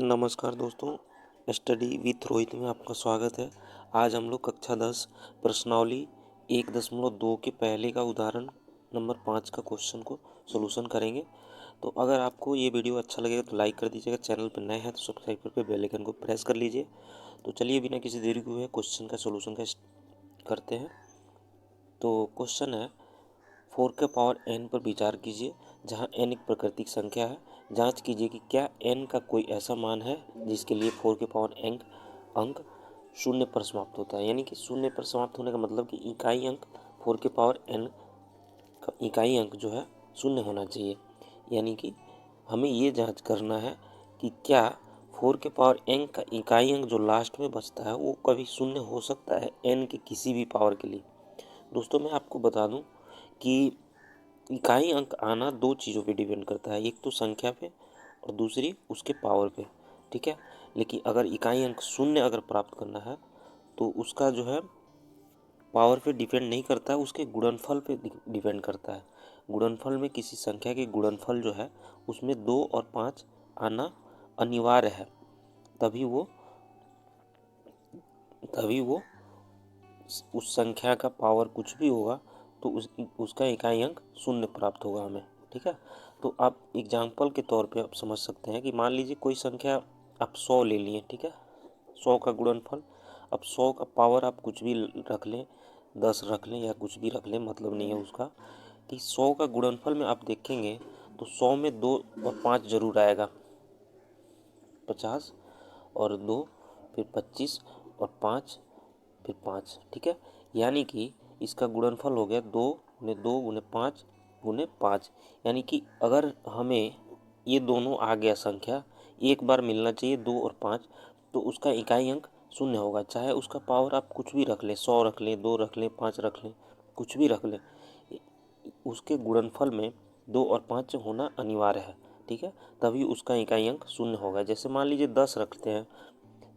नमस्कार दोस्तों, study with Rohit में आपका स्वागत है। आज हम लोग कक्षा 10 प्रश्नावली 1.2 के पहले का उदाहरण नंबर 5 का क्वेश्चन को सॉल्यूशन करेंगे। तो अगर आपको ये वीडियो अच्छा लगेगा तो लाइक कर दीजिएगा, चैनल पर नए हैं तो सब्सक्राइब करके बेल आइकन को प्रेस कर लीजिए। तो चलिए बिना किसी देरी के हुए क्वेश्चन का सॉल्यूशन करते हैं। तो क्वेश्चन है 4 के पावर n पर विचार कीजिए जहां n एक प्राकृतिक संख्या है। जांच कीजिए कि क्या n का कोई ऐसा मान है जिसके लिए 4 के पावर n अंक शून्य पर समाप्त होता है। यानी कि शून्य पर समाप्त होने का मतलब कि इकाई अंक 4 के पावर n का इकाई अंक जो है शून्य होना चाहिए। यानी कि हमें ये जांच करना है कि क्या 4 के पावर n का इकाई अंक जो लास्ट में बचता है वो कभी शून्य हो सकता है n के किसी भी पावर के लिए। दोस्तों मैं आपको बता दूं कि इकाई अंक आना दो चीज़ों पे डिपेंड करता है, एक तो संख्या पे और दूसरी उसके पावर पे। ठीक है, लेकिन अगर इकाई अंक शून्य अगर प्राप्त करना है तो उसका जो है पावर पे डिपेंड नहीं करता है, उसके गुणनफल पे डिपेंड करता है। गुणनफल में किसी संख्या के गुणनफल जो है उसमें 2 और 5 आना अनिवार्य है, तभी वो उस संख्या का पावर कुछ भी होगा तो उसका इकाई अंक शून्य प्राप्त होगा हमें। ठीक है, तो आप एग्जाम्पल के तौर पे आप समझ सकते हैं कि मान लीजिए कोई संख्या आप 100 ले लिए। ठीक है, 100 का गुणनफल। अब 100 का पावर आप कुछ भी रख लें, 10 रख लें या कुछ भी रख लें, मतलब नहीं है उसका। कि 100 का गुणनफल में आप देखेंगे तो 100 में 2 और 5 जरूर आएगा, 50 और 2 फिर 25 और 5 फिर 5। ठीक है, यानी कि इसका गुणनफल हो गया 2 गुने 2 गुने 5 गुने 5। यानी कि अगर हमें ये दोनों आ गया संख्या, एक बार मिलना चाहिए 2 और 5, तो उसका इकाई अंक शून्य होगा। चाहे उसका पावर आप कुछ भी रख लें, 100 रख लें, 2 रख लें, 5 रख लें, कुछ भी रख लें, उसके गुणनफल में 2 और 5 होना अनिवार्य है। ठीक है, तभी उसका इकाई अंक शून्य होगा। जैसे मान लीजिए 10 रखते हैं,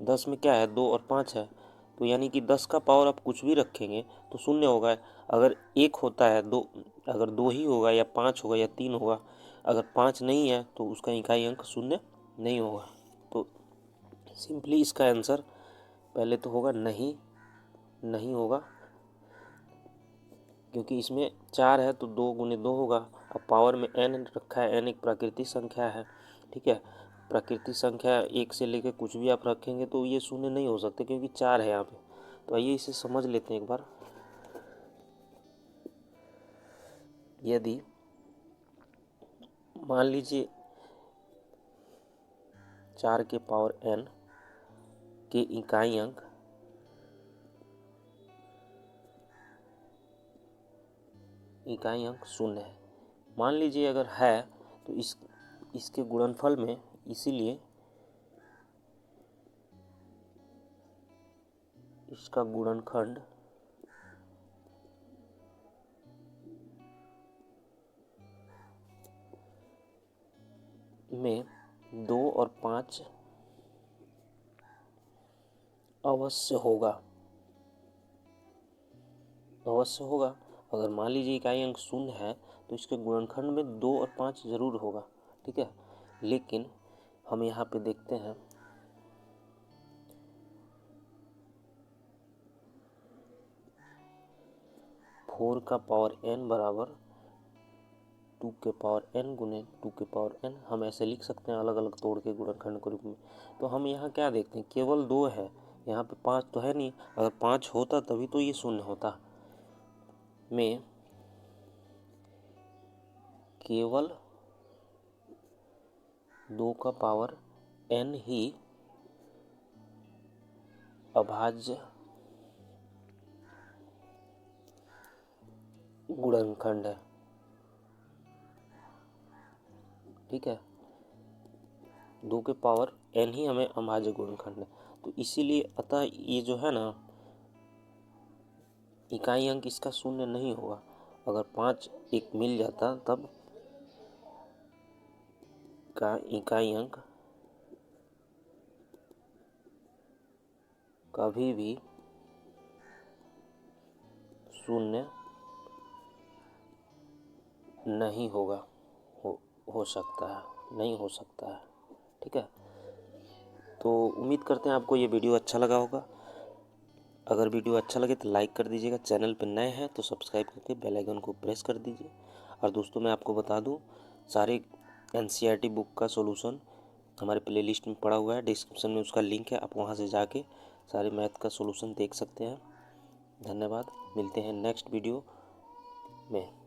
10 में क्या है, 2 और 5 है, तो यानी कि 10 का पावर आप कुछ भी रखेंगे तो शून्य होगा। अगर एक होता है दो, अगर 2 ही होगा या 5 होगा या 3 होगा, अगर 5 नहीं है तो उसका इकाई अंक शून्य नहीं होगा। तो सिंपली इसका आंसर पहले तो होगा नहीं, नहीं होगा, क्योंकि इसमें 4 है तो 2 गुने 2 होगा। अब पावर में n रखा है, n एक प्राकृतिक संख्या है। ठीक है, प्राकृतिक संख्या एक से लेकर कुछ भी आप रखेंगे तो ये शून्य नहीं हो सकते, क्योंकि 4 है यहाँ पे। तो आइए इसे समझ लेते हैं एक बार। यदि मान लीजिए 4 के पावर n के इकाई अंक शून्य है, मान लीजिए अगर है तो इसके गुणनफल में, इसीलिए इसका गुणनखंड में 2 और 5 अवश्य होगा, अवश्य होगा। अगर मान लीजिए इकाई अंक शून्य है तो इसके गुणनखंड में 2 और 5 जरूर होगा। ठीक है, लेकिन हम यहाँ पे देखते हैं 4 का पावर n बराबर 2 के पावर n गुने 2 के पावर n। हम ऐसे लिख सकते हैं अलग अलग तोड़ के गुणनखंड के रूप में। तो हम यहाँ क्या देखते हैं, केवल 2 है, यहाँ पे 5 तो है नहीं। अगर 5 होता तभी तो ये शून्य होता। में केवल 2 का पावर n ही अभाज्य गुणनखंड है। ठीक है, 2 के पावर n ही हमें अभाज्य गुणनखंड है। तो इसीलिए अतः ये जो है ना, इकाई अंक इसका शून्य नहीं होगा। अगर 5 एक मिल जाता तब का इकाई अंक कभी भी शून्य नहीं हो सकता है, नहीं हो सकता है। ठीक है, तो उम्मीद करते हैं आपको ये वीडियो अच्छा लगा होगा। अगर वीडियो अच्छा लगे तो लाइक कर दीजिएगा, चैनल पर नए हैं तो सब्सक्राइब करके बेल आइकन को प्रेस कर दीजिए। और दोस्तों मैं आपको बता दूं, सारे NCERT बुक का सॉल्यूशन हमारे प्लेलिस्ट में पड़ा हुआ है, डिस्क्रिप्शन में उसका लिंक है, आप वहां से जाके सारे मैथ का सॉल्यूशन देख सकते हैं। धन्यवाद, मिलते हैं नेक्स्ट वीडियो में।